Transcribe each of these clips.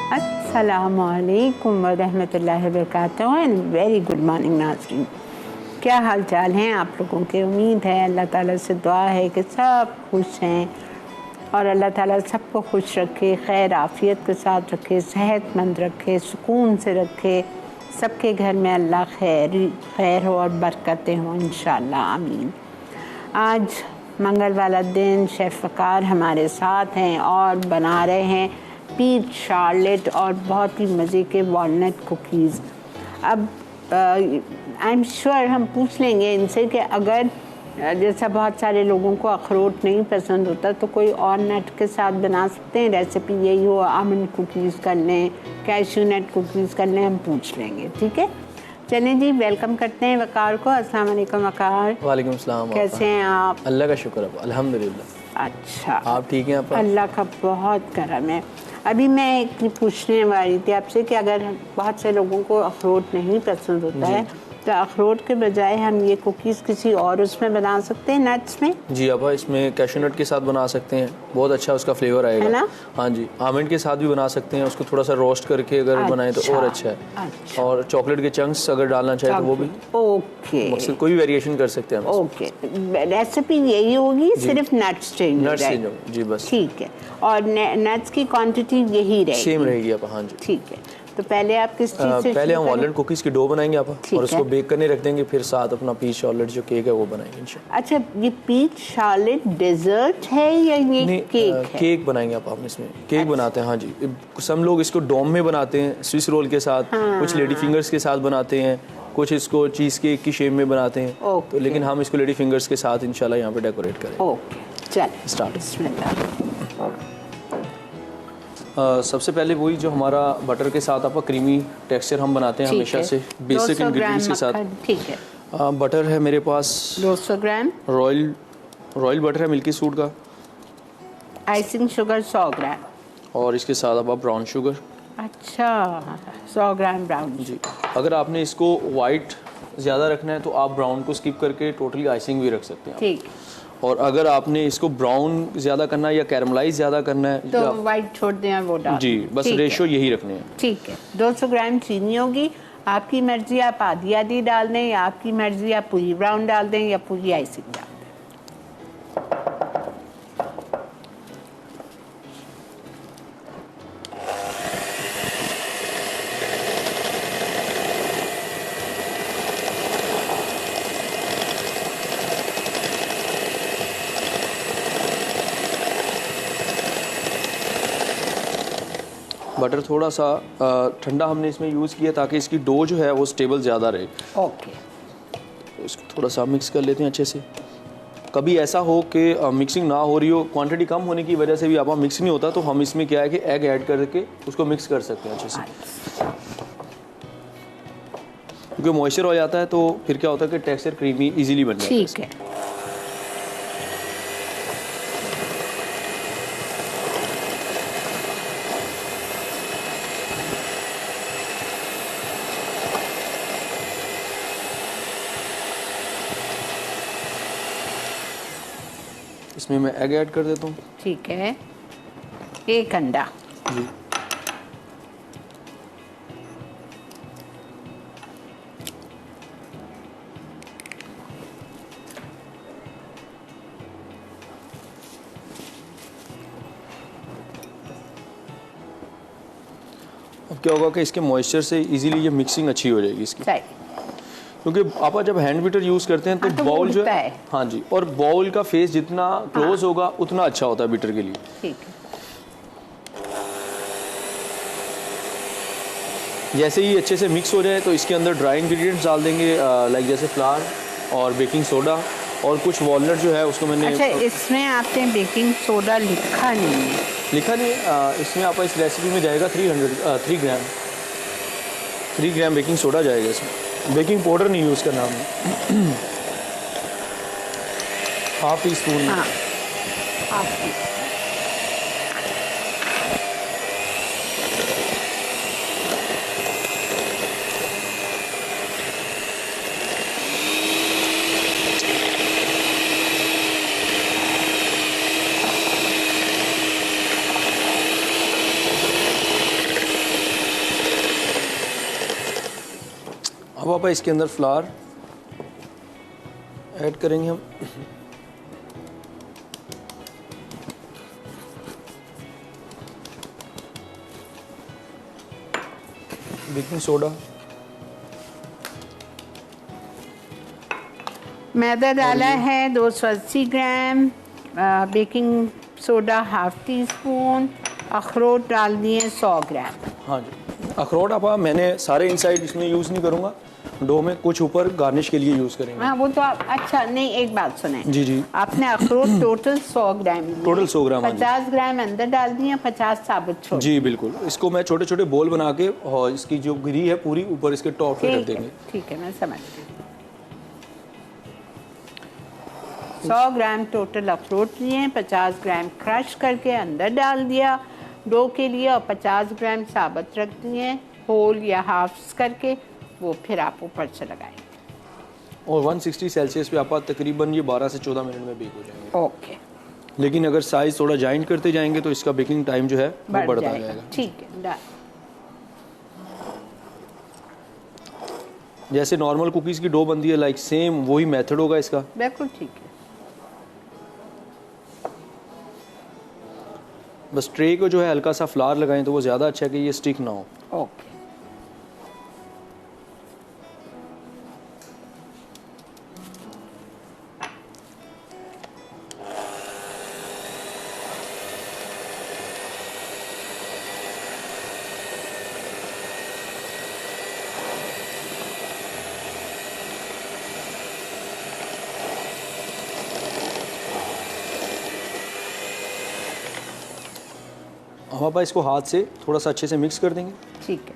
अस्सलामु अलैकुम व रहमतुल्लाहि व बरकातहू एंड वेरी गुड मॉर्निंग नाज़रीन। क्या हाल चाल हैं आप लोगों के? उम्मीद है, अल्लाह ताला से दुआ है कि सब खुश हैं और अल्लाह ताला सबको खुश रखे, खैर आफ़ियत के साथ रखे, सेहतमंद रखे, सुकून से रखे, सबके घर में अल्लाह खैर हो और बरकतें हों इंशाअल्लाह, आमीन। आज मंगल वाला दिन शेफ़ वकार हमारे साथ हैं और बना रहे हैं पीच शार्लेट और बहुत ही मज़े के वॉलनट कुकीज़। अब आई एम श्योर हम पूछ लेंगे इनसे कि अगर जैसा बहुत सारे लोगों को अखरोट नहीं पसंद होता तो कोई और नट के साथ बना सकते हैं। रेसिपी यही हो, आमंड कुकीज़ कर लें, कैश्यू नट कुकीज़ कर लें, हम पूछ लेंगे, ठीक है। चलें जी, वेलकम करते हैं वकार को। अस्सलाम वालेकुम वकार। वालेकुम अस्सलाम। कैसे हैं आप? अल्लाह का शुक्र है, अल्हम्दुलिल्लाह। अच्छा, आप ठीक हैं? आप? अल्लाह का बहुत करम है। अभी मैं एक पूछने वाली थी आपसे कि अगर बहुत से लोगों को अखरोट नहीं पसंद होता है तो अखरोट के बजाय हम ये कुकीज़ किसी और उसमें बना सकते हैं, नट्स में? जी आप इसमें कैश्यू नट के साथ बना सकते हैं, बहुत अच्छा उसका फ्लेवर आएगा, है ना? हाँ जी, आमंड के साथ भी बना सकते हैं, उसको थोड़ा सा रोस्ट करके अगर बनाएं तो और अच्छा है। अच्छा। और चॉकलेट के चंक्स अगर डालना चाहे तो वो भी ओके, मकसद कोई भी वेरिएशन कर सकते हैं हम। ओके, रेसिपी यही होगी, सिर्फ नट्स चेंज होंगे। जी बस, ठीक है। और नट्स की क्वांटिटी यही रहेगी, सेम रहेगी आप? हाँ जी, ठीक है। तो पहले आप किस चीज़ से? पहले हम वॉलनट कुकीज़ की डो बनाएंगे आप, और उसको बेक करने रख देंगे, फिर साथ अपना पीच शार्लेट जो केक है वो बनाएंगे इंशाल्लाह। अच्छा, ये पीच शार्लेट डेजर्ट है या ये केक है? केक बनाएंगे आप इसमें केक अच्छा। बनाते हैं, हाँ जी। सब लोग इसको डोम में बनाते हैं स्विस रोल के साथ, हाँ। कुछ लेडी फिंगर्स के साथ बनाते हैं, कुछ इसको चीज़ केक की शेप में बनाते हैं, तो लेकिन हम इसको लेडी फिंगर्स के साथ इंशाल्लाह यहाँ पे डेकोरेट करेंगे। ओके, चल स्टार्ट। बिस्मिल्लाह। सबसे पहले वही जो हमारा बटर के साथ आपका क्रीमी टेक्सचर हम बनाते हैं हमेशा से, बेसिक इंग्रेडिएंट्स के साथ। ठीक है। बटर है मेरे पास 200 ग्राम, रॉयल बटर है मिल्की सूट का, आइसिंग शुगर 100 ग्राम, और इसके साथ आप ब्राउन शुगर। अच्छा, 100 ग्राम ब्राउन जी। अगर आपने इसको वाइट ज़्यादा रखना है तो आप ब्राउन को स्किप करके टोटली आइसिंग भी रख सकते हैं। ठीक। और अगर आपने इसको ब्राउन ज़्यादा करना है या कैरमलाइज ज़्यादा करना है तो वाइट छोड़ दें, वो डाल जी, बस रेशो यही रखने हैं। ठीक है। 200 ग्राम चीनी होगी, आपकी मर्जी, आप आधी आधी डाल दें या आपकी मर्जी आप पूरी ब्राउन डाल दें या पूरी आइसिंग डाल दें। बटर थोड़ा सा ठंडा हमने इसमें यूज़ किया ताकि इसकी डो जो है वो स्टेबल ज़्यादा रहे। ओके। इसको थोड़ा सा मिक्स कर लेते हैं अच्छे से। कभी ऐसा हो कि मिक्सिंग ना हो रही हो, क्वांटिटी कम होने की वजह से भी आप मिक्स नहीं होता, तो हम इसमें क्या है कि एग ऐड करके उसको मिक्स कर सकते हैं अच्छे से, क्योंकि मॉइस्चर हो जाता है तो फिर क्या होता है कि टेक्सचर क्रीमी इजीली बन जाता है। ठीक है। इसमें मैं एग ऐड कर देता हूँ। ठीक है, 1 अंडा जी। अब क्या होगा कि इसके मॉइस्चर से इजीली ये मिक्सिंग अच्छी हो जाएगी इसकी, क्योंकि आप जब हैंड बीटर यूज़ करते हैं तो बाउल जो है, हाँ जी, और बाउल का फेस जितना क्लोज होगा उतना अच्छा होता है बीटर के लिए। ठीक है। जैसे ही अच्छे से मिक्स हो जाए तो इसके अंदर ड्राई इंग्रेडिएंट्स डाल देंगे, लाइक जैसे फ्लावर और बेकिंग सोडा और कुछ वॉलनट जो है उसको मैंने। अच्छा, इसमें आपने बेकिंग सोडा लिखा नहीं है? लिखा नहीं है, इसमें आप इस रेसिपी में जाएगा 3 ग्राम बेकिंग सोडा जाएगा इसमें। बेकिंग पाउडर नहीं यूज़ करना हमने। Half tea spoon. हाँ, अब आप इसके अंदर फ्लावर ऐड करेंगे हम। बेकिंग सोडा, मैदा डाला है 280 gram, baking soda half teaspoon, अखरोट डाल दिए 100 ग्राम। हाँ जी, अखरोट आप मैंने सारे इनसाइड इसमें यूज़ नहीं करूँगा, डो में कुछ ऊपर गार्निश के लिए यूज़ करेंगे। हाँ वो तो आप, अच्छा नहीं एक बात सुने जी जी, आपने अखरोट टोटल 100 ग्राम, टोटल 100 ग्राम, 50 ग्राम अंदर डाल दिए, 50 साबुत छोड़। जी बिल्कुल। इसको मैं छोटे छोटे बोल बना के और इसकी जो गिरी है पूरी ऊपर इसके टॉप पे रख देंगे। ठीक है, मैं समझ गई। 100 ग्राम टोटल अखरोट लिए, 50 ग्राम क्रश करके अंदर डाल दिया डो के लिए, और 50 ग्राम साबुत रख दिए होल या हाफ्स करके, वो फिर आप ऊपर से लगाएंगे। और 160 सेल्सियस पे आप तकरीबन ये 12 से 14 मिनट में बेक हो जाएंगे। ओके, लेकिन अगर साइज थोड़ा जॉइंट करते जाएंगे तो इसका बेकिंग टाइम जो है वो बढ़ता जाएगा। ठीक है, डन। जैसे नॉर्मल कुकीज़ की डो बनती है, लाइक सेम वही मेथड होगा इसका। बिल्कुल ठीक है। बस ट्रे को जो है हल्का सा फ्लावर लगाएं तो वो ज़्यादा अच्छा है कि ये स्टिक ना हो। ओके, हम आप इसको हाथ से थोड़ा सा अच्छे से मिक्स कर देंगे, ठीक है।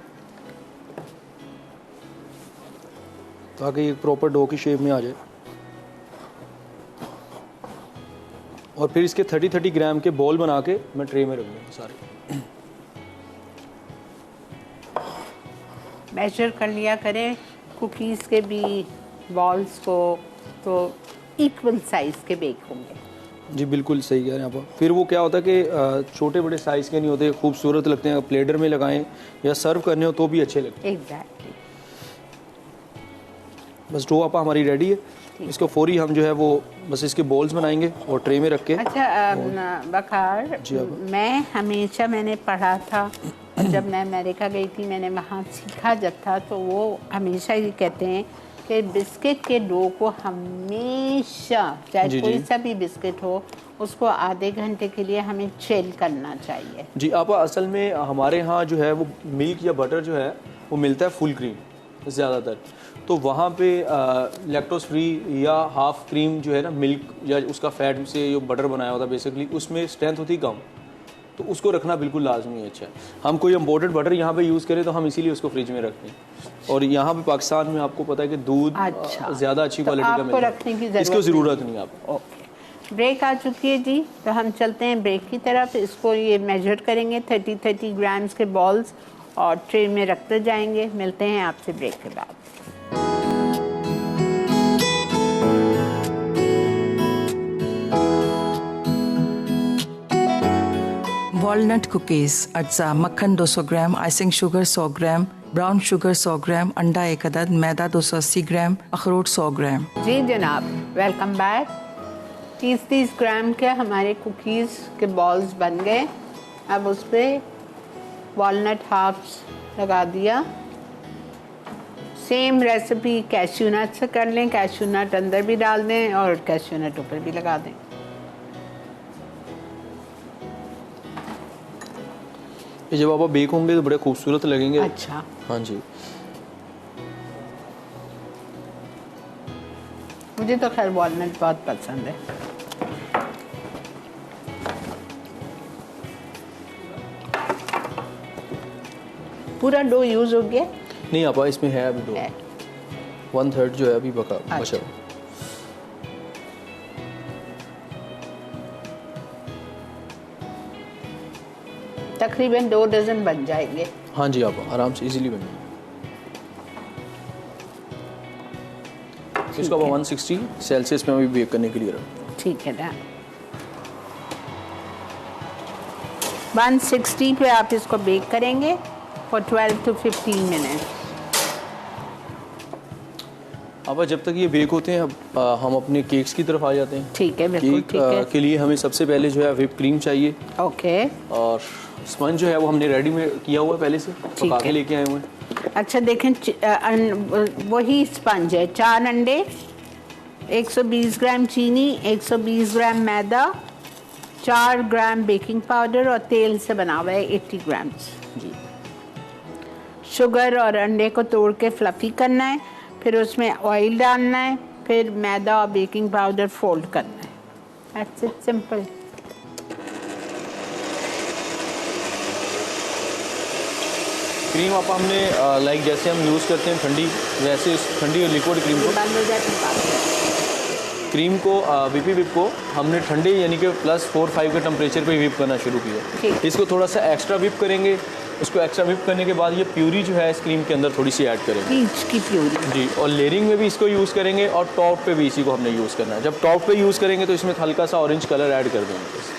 ताकि ये प्रॉपर डो की शेप में आ जाए। और फिर इसके 30-30 ग्राम के बॉल बना के मैं ट्रे में रख दूँगा सारे। मेजर कर लिया करें कुकीज़ के भी बॉल्स को, तो इक्वल साइज़ के बेक होंगे। जी बिल्कुल सही कह रहे हैं आप। फिर वो क्या होता है कि छोटे बड़े साइज़ के नहीं होते, खूबसूरत लगते हैं। प्लेटर में लगाएं या सर्व करने हो तो भी अच्छे लगते हैं। एग्जैक्टली। बस डो आप हमारी रेडी है। इसको फौरी हम जो है वो बस इसके बॉल्स बनाएंगे और ट्रे में रख के। अच्छा बखार, मैं हमेशा मैंने पढ़ा था, जब मैं अमेरिका गई थी मैंने वहाँ सीखा जब था, तो वो हमेशा ये कहते हैं कि बिस्किट के डो को हमेशा, चाहे कोई सा भी बिस्किट हो, उसको आधे घंटे के लिए हमें चिल करना चाहिए। जी आप असल में हमारे यहाँ जो है वो मिल्क या बटर जो है वो मिलता है फुल क्रीम ज़्यादातर, तो वहाँ पे लैक्टोज फ्री या हाफ क्रीम जो है ना, मिल्क या उसका फैट से जो बटर बनाया होता है बेसिकली, उसमें स्ट्रेंथ होती कम, तो उसको रखना बिल्कुल लाजमी है। अच्छा, हम कोई इम्पोर्टेड बटर यहाँ पे यूज़ करें तो हम इसीलिए उसको फ्रिज में रखते हैं। और यहाँ पे पाकिस्तान में आपको पता है कि दूध ज़्यादा अच्छी क्वालिटी का मिलता है, इसकी ज़रूरत नहीं आपको। ओके, ब्रेक आ चुकी है जी, तो हम चलते हैं ब्रेक की तरफ। इसको ये मेजर करेंगे 30-30 ग्राम्स के बॉल्स और ट्रे में रखते जाएंगे। मिलते हैं आपसे ब्रेक के बाद। वॉलनट कुकीज़, अज्जा, मक्खन 200 ग्राम, आइसिंग शुगर 100 ग्राम, ब्राउन शुगर 100 ग्राम, अंडा 1 अदद, मैदा 280 ग्राम, अखरोट 100 ग्राम। जी जनाब, वेलकम बैक। 30-30 ग्राम के हमारे कुकीज़ के बॉल्स बन गए। अब उस पर वॉलनट हाफ्स लगा दिया। सेम रेसिपी कैश्यू नट से कर लें, कैश्यू नट अंदर भी डाल दें और कैश्यू नट ऊपर भी लगा दें। ये जब आप बेक होंगे तो बड़े खूबसूरत लगेंगे। अच्छा, हाँ जी, मुझे तो खैर वॉलनट बहुत पसंद है। पूरा डो यूज हो गया? नहीं आपा, इसमें है अभी डो, 1/3 जो है अभी बचा। अच्छा। तकरीबन 2 डजन बन जाएंगे। हाँ जी आपा, आराम से इजीली बन जाएंगे। इसको आप 160 सेल्सियस में अभी बेक करने के लिए रखें। ठीक है ना, 160 पे आप इसको बेक करेंगे फॉर 12 to 15 मिनट। अब जब तक ये बेक होते हैं अब हम अपने केक्स की तरफ आ जाते हैं। ठीक है, बिल्कुल केक ठीक है। के लिए हमें सबसे पहले जो है व्हिप क्रीम चाहिए। ओके। और स्पंज जो है वो हमने रेडी में किया हुआ है, पहले से पका के लेके आए हुए हैं। अच्छा देखें, वही स्पंज है, 4 अंडे, 120 ग्राम चीनी, 120 ग्राम मैदा, 4 ग्राम बेकिंग पाउडर और तेल से बना हुआ है 80 ग्राम जी। शुगर और अंडे को तोड़ के फ्लफी करना है, फिर उसमें ऑयल डालना है, फिर मैदा और बेकिंग पाउडर फोल्ड करना है। That's it, simple. क्रीम आप हमने लाइक जैसे हम यूज़ करते हैं ठंडी, वैसे ठंडी और लिक्विड क्रीम को बंद हो जाए तो बात है। क्रीम को विपी विप को हमने ठंडे यानी कि +4-5 के टेम्परेचर पे विप करना शुरू किया। इसको थोड़ा सा एक्स्ट्रा विप करेंगे। उसको एक्स्ट्रा विप करने के बाद ये प्यूरी जो है इस क्रीम के अंदर थोड़ी सी ऐड करेंगे, पीच की प्यूरी जी। और लेयरिंग में भी इसको यूज़ करेंगे और टॉप पे भी इसी को हमने यूज़ करना है। जब टॉप पे यूज़ करेंगे तो इसमें हल्का सा ऑरेंज कलर ऐड कर देंगे।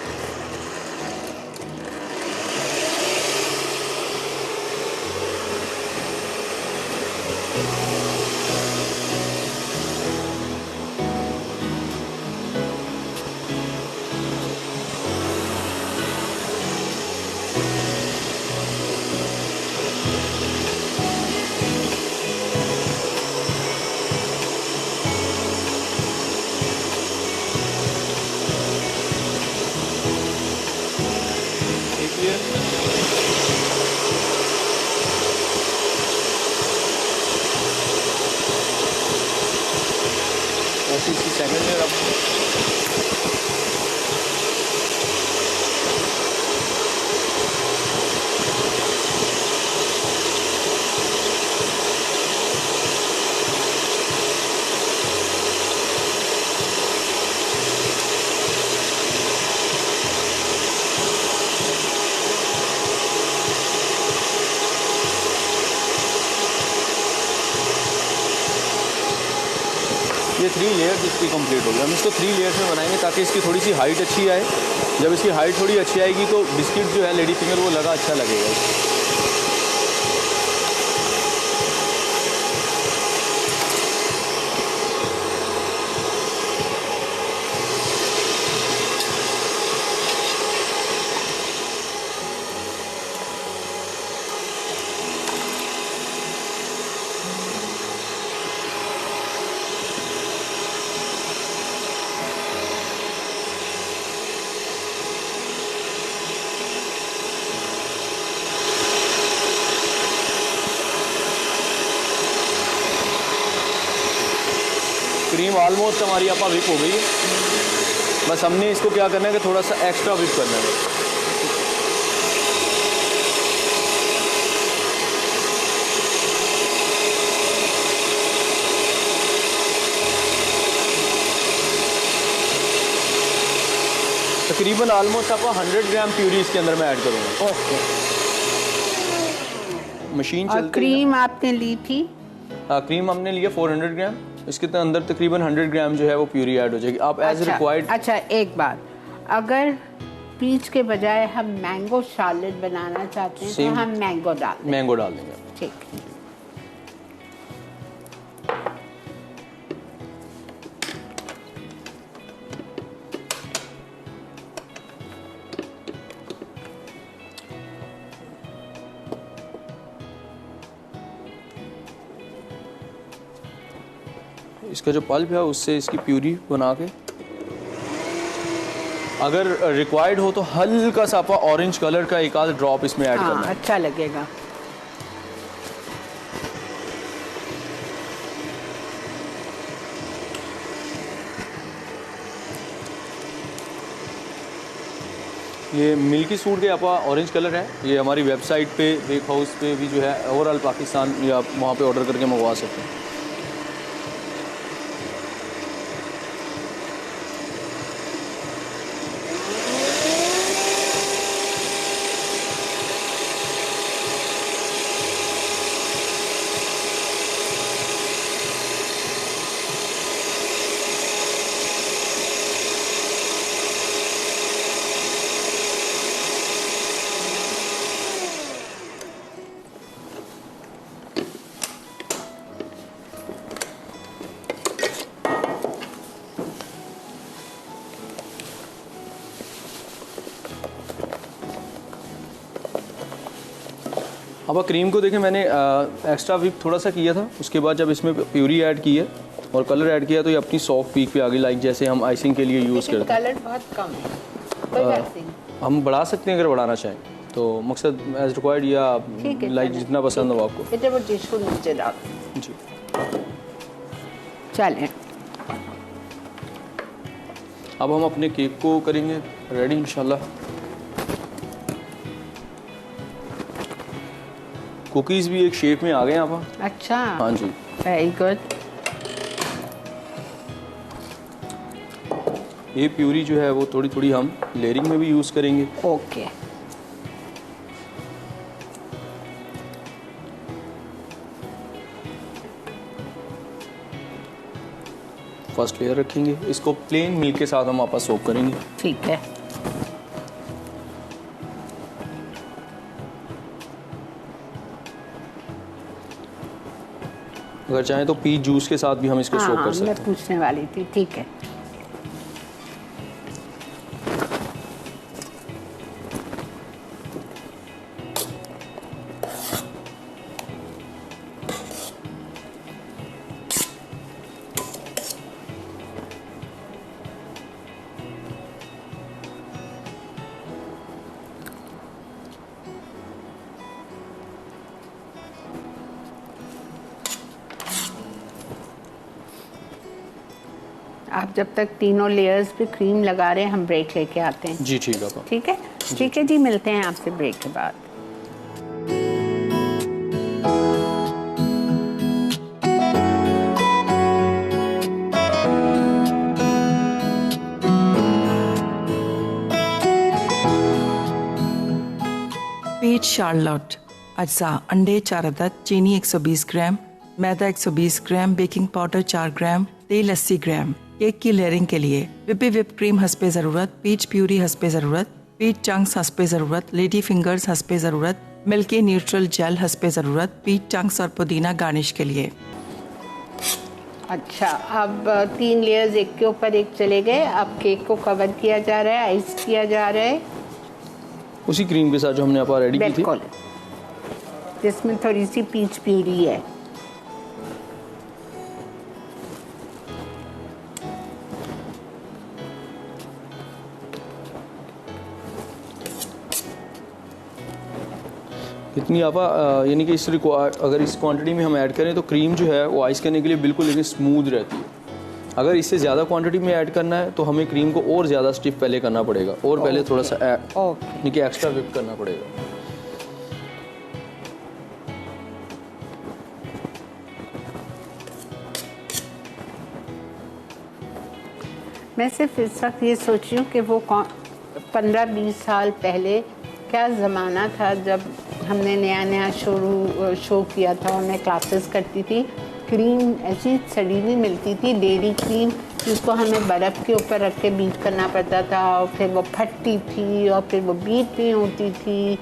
सेकंड लेयर अब ये 3 लेयर्स इसकी कंप्लीट हो गई। हम इसको 3 लेयर्स में बनाएंगे ताकि इसकी थोड़ी सी हाइट अच्छी आए। जब इसकी हाइट थोड़ी अच्छी आएगी तो बिस्किट जो है लेडी फिंगर वो लगा अच्छा लगेगा। क्रीम ऑलमोस्ट हमारी आपा विप हो गई है। बस हमने इसको क्या करना है कि थोड़ा सा एक्स्ट्रा विप करना है। तकरीबन ऑलमोस्ट आपको 100 ग्राम प्यूरी इसके अंदर मैं ऐड करूँगा। ओके। मशीन और चलती क्रीम आपने ली थी? हाँ, क्रीम हमने लिया 400 ग्राम। इसके अंदर तकरीबन 100 ग्राम जो है वो प्यूरी ऐड हो जाएगी। आप एज रिक्वायर्ड। अच्छा, एक बात, अगर पीच के बजाय हम मैंगो शार्लेट बनाना चाहते हैं तो हम मैंगो डाल देंगे। ठीक। इसका जो पल्प है उससे इसकी प्यूरी बना के, अगर रिक्वायर्ड हो तो हल्का सा ऑरेंज कलर का एक आध ड्रॉप इसमें ऐड करना है। अच्छा लगेगा। ये मिल्की सूट के आपका ऑरेंज कलर है। ये हमारी वेबसाइट पे, बेक हाउस पे भी जो है ओवरऑल पाकिस्तान, या आप वहाँ पे ऑर्डर करके मंगवा सकते हैं। अब क्रीम को देखें मैंने एक्स्ट्रा व्हिप थोड़ा सा किया था, उसके बाद जब इसमें प्यूरी ऐड की है और कलर ऐड किया तो ये अपनी सॉफ्ट पीक पे आ गई, लाइक जैसे हम आइसिंग के लिए यूज़ करते हैं। कलर बहुत कम है, कोई बात नहीं, हम बढ़ा सकते हैं अगर बढ़ाना चाहें तो, मकसद एज रिक्वायर्ड या लाइक जितना पसंद हो आपको। बेटे वो टिश्यू नीचे डाल जी चलें। अब हम अपने केक को करेंगे रेडी इंशाल्लाह। कुकीज़ भी एक शेप में आ गए आप। अच्छा, हाँ जी, वेरी गुड। ये प्यूरी जो है वो थोड़ी थोड़ी हम लेयरिंग में भी यूज़ करेंगे। ओके, फर्स्ट लेयर रखेंगे, इसको प्लेन मिल्क के साथ हम आपस सोक करेंगे। ठीक है। अगर चाहें तो पीच जूस के साथ भी हम इसको सोक कर सकते हैं। मैं पूछने वाली थी, ठीक है। आप जब तक तीनों लेयर्स पे क्रीम लगा रहे हैं, हम ब्रेक लेके आते हैं। जी ठीक है आपा। ठीक है, ठीक है जी, मिलते हैं आपसे ब्रेक के बाद। पीच शार्लॉट अज्जा, अंडे 4 अदद, चीनी 120 ग्राम, मैदा 120 ग्राम, बेकिंग पाउडर 4 ग्राम, तेल 80 ग्राम। केक की लेयरिंग के लिए विप क्रीम हस्बे ज़रूरत, पीच प्यूरी हस्बे ज़रूरत, पीच चंक्स हस्बे ज़रूरत, लेडी फिंगर्स हस्बे ज़रूरत, मिल्की न्यूट्रल जेल हस्बे ज़रूरत, पीच चंक्स और पुदीना गार्निश के लिए। अच्छा, अब 3 लेयर्स एक के ऊपर एक चले गए। अब केक को कवर किया जा रहा है, आइस किया जा रहा है उसी क्रीम के साथ जो हमने आपा रेडी की थी, बिल्कुल, जिसमें थोड़ी सी पीच प्यूरी है। इतनी आपा यानी कि अगर इस क्वांटिटी में हम ऐड करें तो क्रीम जो है वो आइस करने के लिए बिल्कुल लेकिन स्मूथ रहती है। अगर इससे ज़्यादा क्वांटिटी में ऐड करना है तो हमें क्रीम को और ज़्यादा स्टिफ पहले करना पड़ेगा और पहले थोड़ा सा यानी कि एक्स्ट्रा व्हिप करना पड़ेगा। मैं सिर्फ इस वक्त ये सोच रही हूँ कि वो 15-20 साल पहले क्या ज़माना था जब हमने नया शो किया था और मैं क्लासेस करती थी। क्रीम ऐसी सड़ी हुई मिलती थी, डेयरी क्रीम, जिसको हमें बर्फ़ के ऊपर रख के बीट करना पड़ता था और फिर वो फटती थी और फिर वो बीट नहीं होती थी।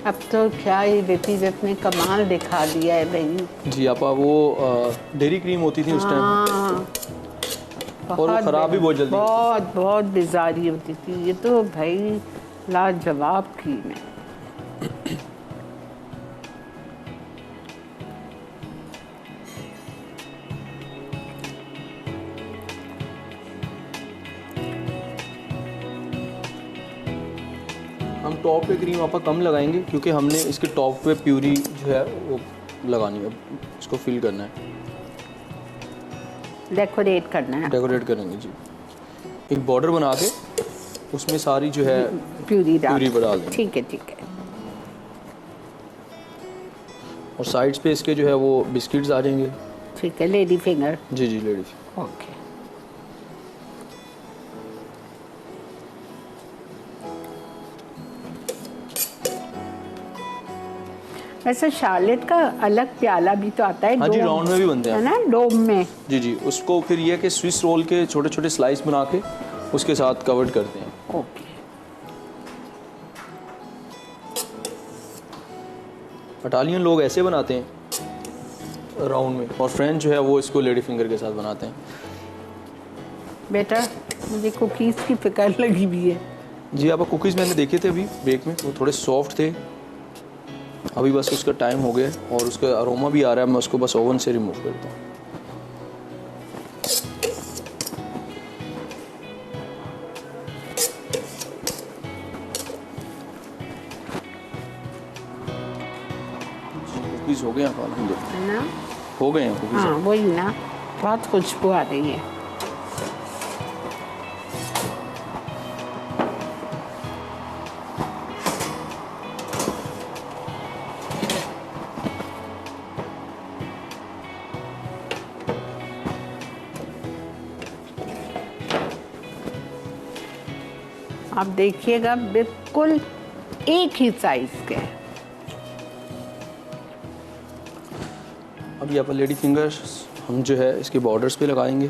अब तो क्या ये विप ने कमाल दिखा दिया है भाई। जी आपा, वो डेयरी क्रीम होती थी उस टाइम और वो ख़राब भी बहुत जल्दी, बहुत बेजारी होती थी। ये तो भाई लाजवाब क्रीम है। हम टॉप पे क्रीम आपा कम लगाएंगे क्योंकि हमने इसके टॉप पे प्यूरी जो है वो लगानी है, इसको फिल करना है, डेकोरेट करना है, डेकोरेट करेंगे जी। एक बॉर्डर बना के उसमें सारी जो है प्यूरी डाल देंगे। ठीक है, ठीक है। और साइड्स पे इसके जो है वो बिस्किट्स आ जाएंगे। ठीक है, लेडी फिंगर। जी जी, लेडी फिंगर। ओके। वैसे शार्लेट का अलग प्याला भी तो आता है। हाँ जी, राउंड में भी बनते हैं, है ना, डोम में। जी जी, उसको फिर ये कि स्विस रोल के छोटे छोटे स्लाइस बना के उसके साथ कवर्ड करते हैं। ओके। इटालियन लोग ऐसे बनाते हैं राउंड में, और फ्रेंच जो है वो इसको लेडी फिंगर के साथ बनाते हैं। बेटा, मुझे कुकीज़ की फिक्र लगी हुई है। जी, आप कुकीज़ मैंने देखे थे अभी ब्रेक में, वो थोड़े सॉफ्ट थे अभी बस उसका टाइम हो गया और उसका अरोमा भी आ रहा है, मैं उसको बस ओवन से रिमूव करता हूँ। कुकीज़ हो गए हैं अल्हम्दुलिल्लाह, ना हो गए हैं कुकीज़। हाँ वही ना, बहुत खुशबू आ रही है। आप देखिएगा बिल्कुल एक ही साइज के। अब यहाँ पर लेडी फिंगर्स हम जो है इसके बॉर्डर्स पे लगाएंगे।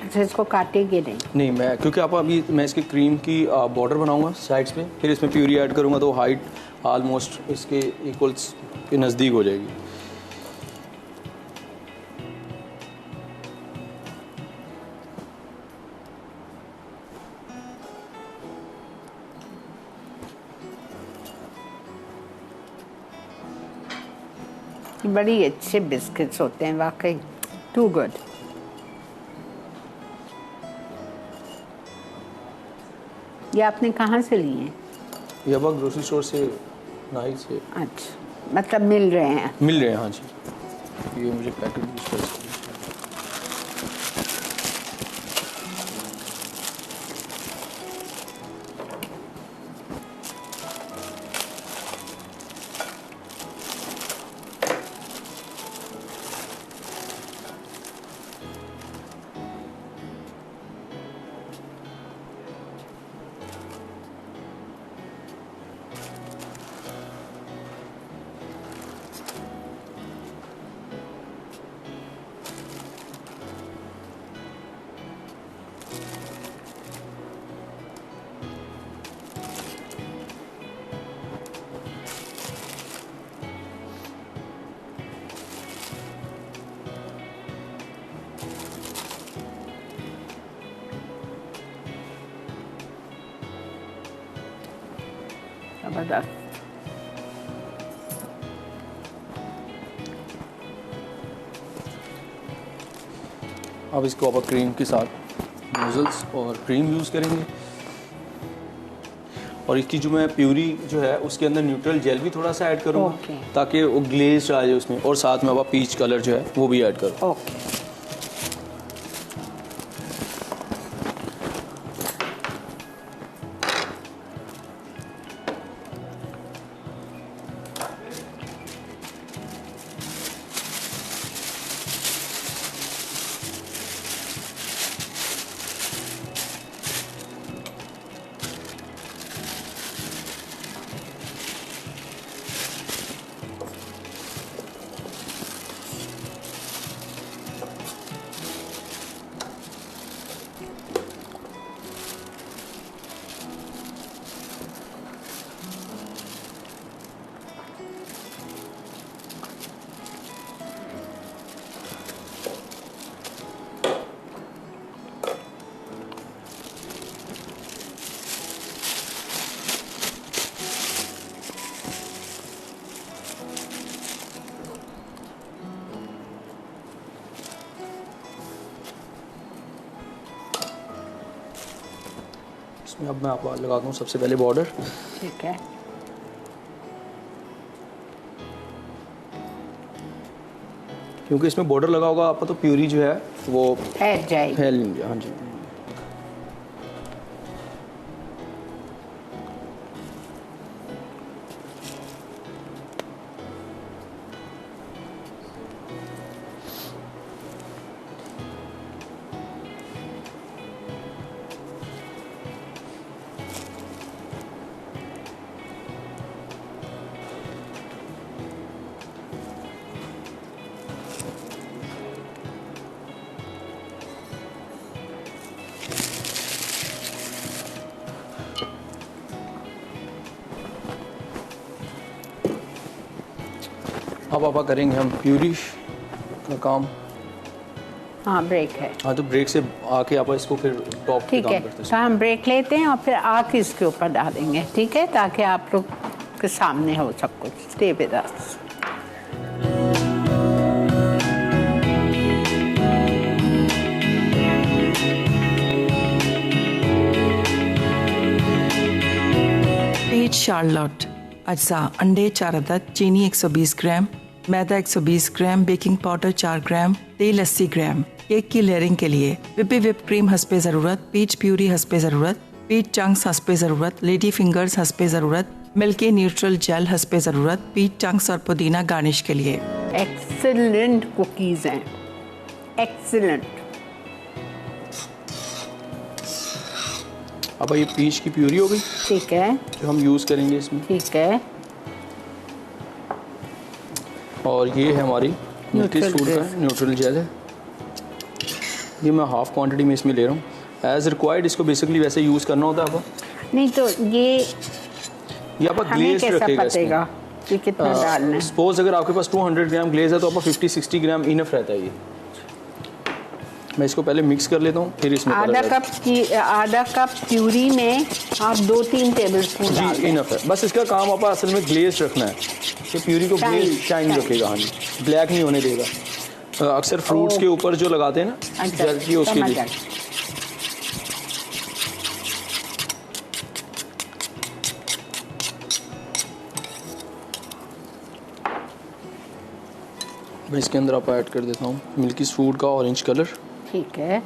अच्छा, इसको काटेंगे नहीं? नहीं, मैं क्योंकि आप अभी मैं इसके क्रीम की बॉर्डर बनाऊंगा साइड्स पे, फिर इसमें प्यूरी ऐड करूंगा तो हाइट ऑलमोस्ट इसके इक्वल्स के नज़दीक हो जाएगी। बड़ी अच्छे बिस्किट्स होते हैं वाकई, टू गुड। ये आपने कहाँ से लिए हैं? ये अब ग्रोसरी स्टोर से, नाइक से। अच्छा, मतलब मिल रहे हैं? मिल रहे हैं, हाँ जी। ये मुझे पैकेट यूज कर सकते हैं। जबरदस्त। अब इसको आप क्रीम के साथ नोजल्स और क्रीम यूज़ करेंगे। और इसकी जो मैं प्यूरी जो है उसके अंदर न्यूट्रल जेल भी थोड़ा सा ऐड करूँगा ताकि वो ग्लेज आ जाए उसमें, और साथ में अब पीच कलर जो है वो भी ऐड करूँ। ओके। इसमें अब मैं आप लगाता हूँ सबसे पहले बॉर्डर। ठीक है। क्योंकि इसमें बॉर्डर लगा होगा आपका तो प्यूरी जो है वो फैल जाएगी। फैल लेंगे, हाँ जी। अब आप करेंगे हम प्यूरी का काम। हाँ ब्रेक है। हाँ तो ब्रेक से आके आप इसको फिर टॉप पे ठीक काम है, करते हैं। तो हम ब्रेक लेते हैं और फिर आके इसके ऊपर डालेंगे, ठीक है, ताकि आप लोग के सामने हो सब कुछ। Stay with us. पेट शार्लॉट, अज्जा अंडे 4 अदद, चीनी 120 ग्राम, मैदा 120 ग्राम, बेकिंग पाउडर 4 ग्राम, तेल 80 ग्राम। केक की लेयरिंग के लिए विप क्रीम हस्बे ज़रूरत, पीच प्यूरी हस्बे ज़रूरत, पीच चंक्स हस्बे ज़रूरत, लेडी फिंगर्स हस्बे ज़रूरत, मिल्की न्यूट्रल जेल हस्बे ज़रूरत, पीच चंक्स और पुदीना गार्निश के लिए। एक्सीलेंट कुकीज हैं, एक्सीलेंट। अब ये पीच की प्यूरी हो गई, ठीक है, जो हम यूज़ करेंगे इसमें। ठीक है। और ये है हमारी मिल्की न्यूट्रल फूड का न्यूट्रल जेल है, ये मैं हाफ क्वांटिटी में इसमें ले रहा हूँ। एज रिक्वायर्ड इसको बेसिकली वैसे यूज़ करना होता है आपको। नहीं तो ये आपका हमें ग्लेज कैसा रखेगा पतेगा कि कितना डालना है? सपोज अगर आपके पास 200 ग्राम ग्लेज है तो आपका 50-60 ग्राम इनफ रहता है। ये मैं इसको पहले मिक्स कर लेता हूँ, फिर इसमें आधा कप प्यूरी में आप 2-3 टेबलस्पून डाल जी दें। इनफ है। बस इसका काम आपका असल में ग्लेज रखना है, कि प्यूरी को ग्लेज शाइन रखेगा। हाँ जी, ब्लैक नहीं होने देगा। अक्सर फ्रूट्स के ऊपर जो लगाते हैं ना जेल की, उसके लिए। मैं इसके अंदर आप ऐड कर देता हूँ मिल्की फूड का ऑरेंज कलर। ठीक है,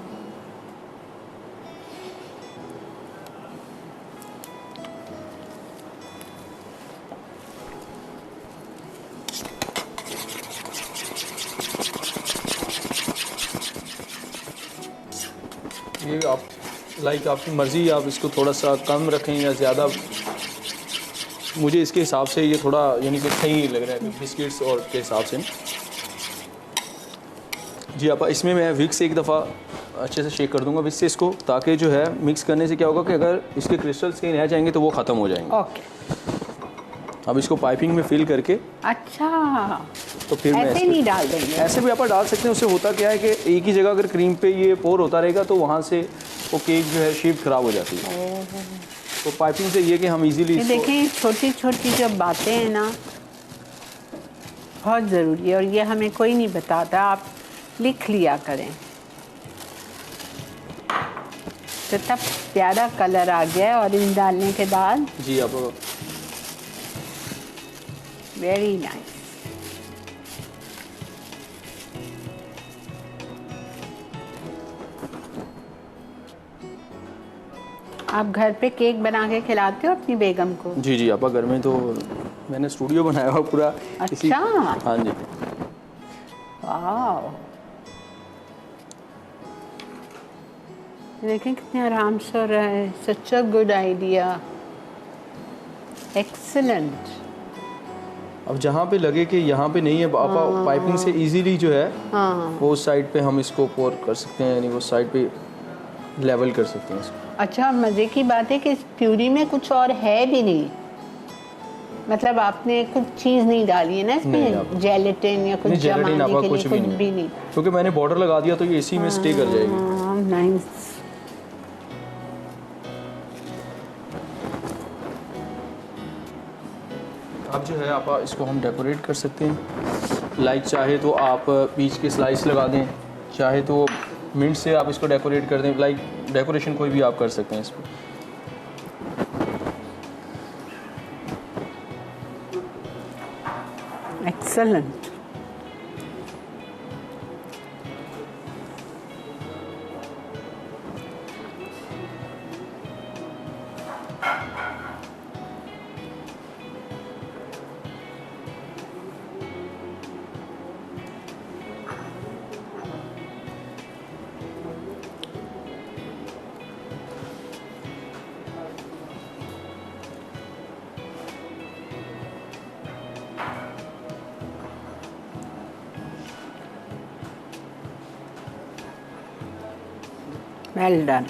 ये आप लाइक आपकी मर्ज़ी, आप इसको थोड़ा सा कम रखें या ज़्यादा। मुझे इसके हिसाब से ये थोड़ा यानी कि सही लग रहा है बिस्किट्स और के हिसाब से। जी आप इसमें मैं विक्स एक दफ़ा अच्छे से शेक कर दूंगा विक्स से इसको, ताकि जो है मिक्स करने से क्या होगा कि अगर इसके क्रिस्टल्स कहीं रह जाएंगे तो वो ख़त्म हो जाएंगे। ओके। अब इसको पाइपिंग में फिल करके अच्छा, तो फिर मैं ऐसे नहीं डाल देंगे? ऐसे भी आप डाल सकते हैं। उससे होता क्या है कि एक ही जगह अगर क्रीम पे ये पोर होता रहेगा तो वहाँ से वो केक जो है शेप ख़राब हो जाती है। तो पाइपिंग से ये कि हम इजीली देखें, छोटी छोटी जो बातें हैं ना बहुत ज़रूरी है, और ये हमें कोई नहीं बताता, आप लिख लिया करें। तो तब प्यारा कलर आ गया ऑरेंज डालने के बाद। जी आप वेरी नाइस। आप घर पे केक बना के खिलाते हो अपनी बेगम को? जी जी आपा घर में तो मैंने स्टूडियो बनाया हुआ पूरा। अच्छा। हाँ जी। वाह, देखें कितने आराम से हो रहा है। सच अ गुड आइडिया, एक्सीलेंट। अब जहाँ पे लगे कि यहाँ पे नहीं है आपा पाइपिंग से इजीली जो है वो साइड पे हम इसको पोर कर सकते हैं, यानी वो साइड पे लेवल कर सकते हैं इसको। अच्छा, मज़े की बात है कि इस प्यूरी में कुछ और है भी नहीं, मतलब आपने कुछ चीज़ नहीं डाली है ना इसमें, जेलेटिन या कुछ जमाने के लिए कुछ भी नहीं, क्योंकि मैंने बॉर्डर लगा दिया तो ये इसी में स्टे कर जाएगी। नाइस। अब जो है आप इसको हम डेकोरेट कर सकते हैं। लाइक चाहे तो आप पीच के स्लाइस लगा दें, चाहे तो मिंट से आप इसको डेकोरेट कर दें। लाइक डेकोरेशन कोई भी आप कर सकते हैं इस पर। एक्सेलेंट। Well done.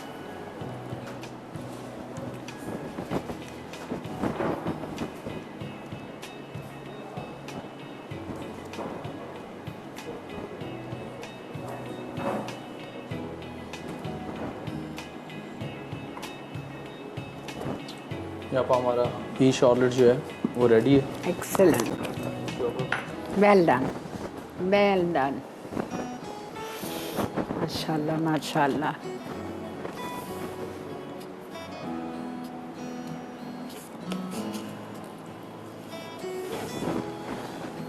यहाँ पर हमारा पीच शार्लेट जो है वो रेडी है। Excellent, well done, well done, माशाल्लाह माशाल्लाह।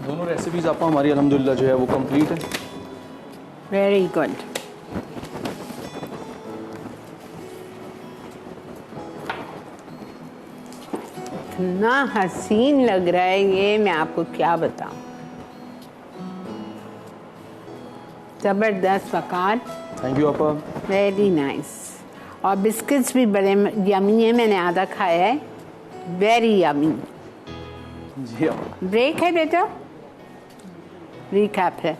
दोनों रेसिपीज आपको हमारी अल्हम्दुलिल्लाह जो है वो कंप्लीट है। Very good. इतना हसीन लग रहा है ये, मैं आपको क्या बताऊं। जबरदस्त वकार, थैंक यू आपा। Very nice. और बिस्किट्स भी बड़े यमी है, मैंने आधा खाया है, वेरी यमी। जी आपा। ब्रेक है बेटा, रिकैप है,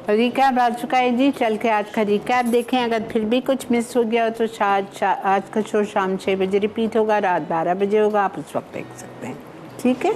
रिकैप आ चुका है जी। चल के आज का रिकैप देखें। अगर फिर भी कुछ मिस हो गया हो तो आज का शो शाम 6 बजे रिपीट होगा, रात 12 बजे होगा, आप उस वक्त देख सकते हैं, ठीक है।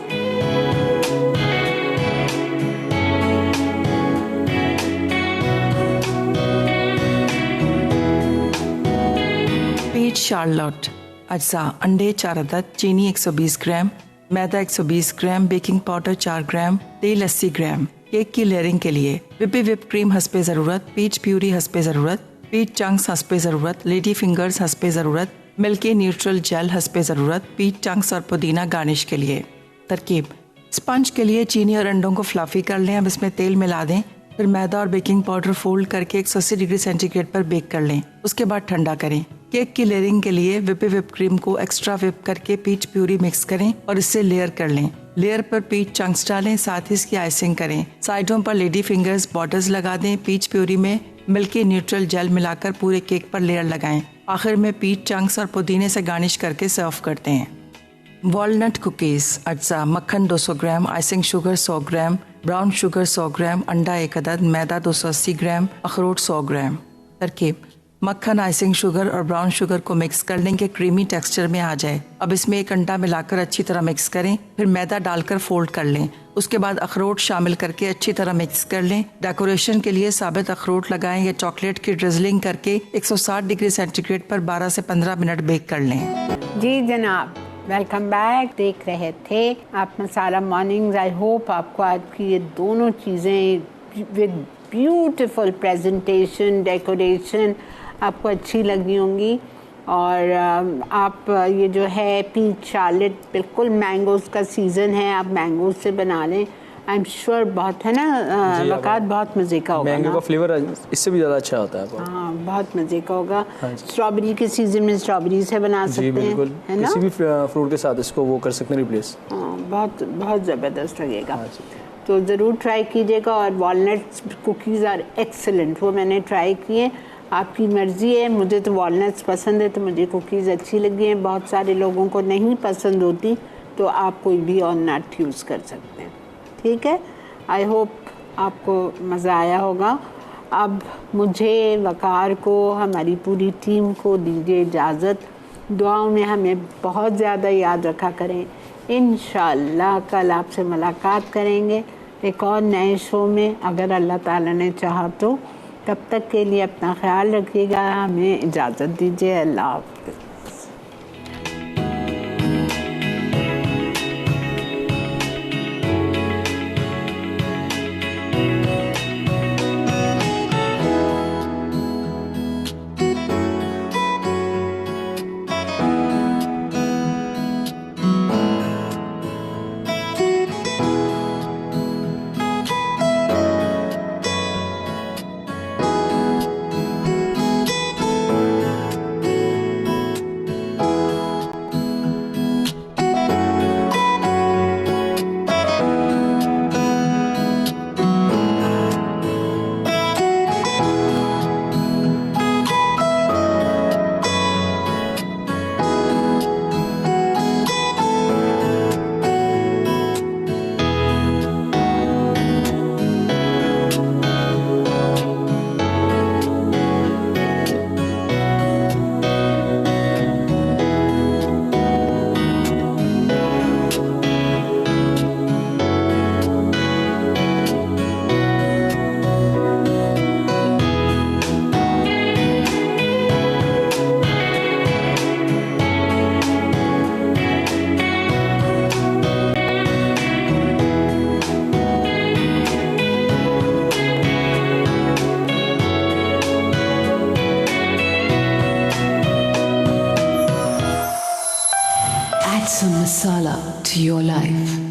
पीच शार्लॉट, अज्जा अंडे 4 अदद, चीनी 120 ग्राम, मैदा 120 ग्राम, बेकिंग पाउडर 4 ग्राम, तेल 80 ग्राम। केक की लेयरिंग के लिए विप क्रीम हस्बे ज़रूरत, पीच प्यूरी हस्बे ज़रूरत, पीच चंक्स हस्बे ज़रूरत, लेडी फिंगर्स हस्बे ज़रूरत, मिल्की न्यूट्रल जेल हस्बे ज़रूरत, पीच चंक्स और पुदीना गार्निश के लिए। तरकीब: स्पंज के लिए चीनी और अंडों को फ्लफी कर लें। अब इसमें तेल मिला दें, फिर मैदा और बेकिंग पाउडर फोल्ड करके 180 डिग्री सेंटीग्रेड पर बेक कर लें। उसके बाद ठंडा करें। केक की लेयरिंग के लिए विप क्रीम को एक्स्ट्रा विप करके पीच प्यूरी मिक्स करें और इससे लेयर कर लें। लेयर पर पीच चंक्स डालें, साथ ही इसकी आइसिंग करें। साइडों पर लेडी फिंगर्स बॉर्डर्स लगा दें। पीच प्यूरी में मिल्की न्यूट्रल जेल मिलाकर पूरे केक पर लेयर लगाएं। आखिर में पीच चंक्स और पुदीने से गार्निश करके सर्व करते हैं। वॉलनट कुकीज़, अज्जा मक्खन 200 ग्राम, आइसिंग शुगर 100 ग्राम, ब्राउन शुगर 100 ग्राम, अंडा 1 अदद, मैदा 280 ग्राम, अखरोट 100 ग्राम। तरकीब: मक्खन, आइसिंग शुगर और ब्राउन शुगर को मिक्स कर लें कि क्रीमी टेक्सचर में आ जाए। अब इसमें 1 अंडा मिलाकर अच्छी तरह मिक्स करें, फिर मैदा डालकर फोल्ड कर लें। उसके बाद अखरोट शामिल करके अच्छी तरह मिक्स कर लें। डेकोरेशन के लिए साबित अखरोट लगाएं या चॉकलेट की ड्रिजलिंग करके 160 डिग्री सेंटीग्रेड पर 12 से 15 मिनट बेक कर लें। जी जनाब, वेलकम बैक। देख रहे थे आप मसाला मॉर्निंग्स। आई होप आपको आज की ये दोनों चीज़ें विद ब्यूटीफुल प्रेजेंटेशन, डेकोरेशन आपको अच्छी लगी होंगी। और आप ये जो है पीच शार्लेट, बिल्कुल मैंगोज़ का सीज़न है, आप मैंगोज़ से बना लें। आई एम श्योर बहुत है ना वक़ात, बहुत मज़े का होगा। मैंगो का फ्लेवर इससे भी ज़्यादा अच्छा होता है। हाँ, बहुत मज़े का होगा। स्ट्रॉबेरी के सीज़न में स्ट्रॉबेरी से बना सकते हैं, है ना। किसी भी फ्रूट के साथ इसको वो कर सकते हैं रिप्लेस। हाँ, बहुत बहुत ज़बरदस्त लगेगा। तो ज़रूर ट्राई कीजिएगा। और वॉलनट्स कुकीज़ आर एक्सेलेंट, वो मैंने ट्राई किए। आपकी मर्ज़ी है, मुझे तो वॉलनट्स पसंद है तो मुझे कुकीज़ अच्छी लगी हैं। बहुत सारे लोगों को नहीं पसंद होती, तो आप कोई भी और नट यूज़ कर सकते हैं, ठीक है। आई होप आपको मज़ा आया होगा। अब मुझे, वकार को, हमारी पूरी टीम को दीजिए इजाज़त। दुआओं में हमें बहुत ज़्यादा याद रखा करें। इंशाअल्लाह कल आपसे मुलाकात करेंगे एक और नए शो में, अगर अल्लाह ताला ने चाहा तो। तब तक के लिए अपना ख्याल रखिएगा, हमें इजाज़त दीजिए। अल्लाह हाफ़िज़। some masala to your life.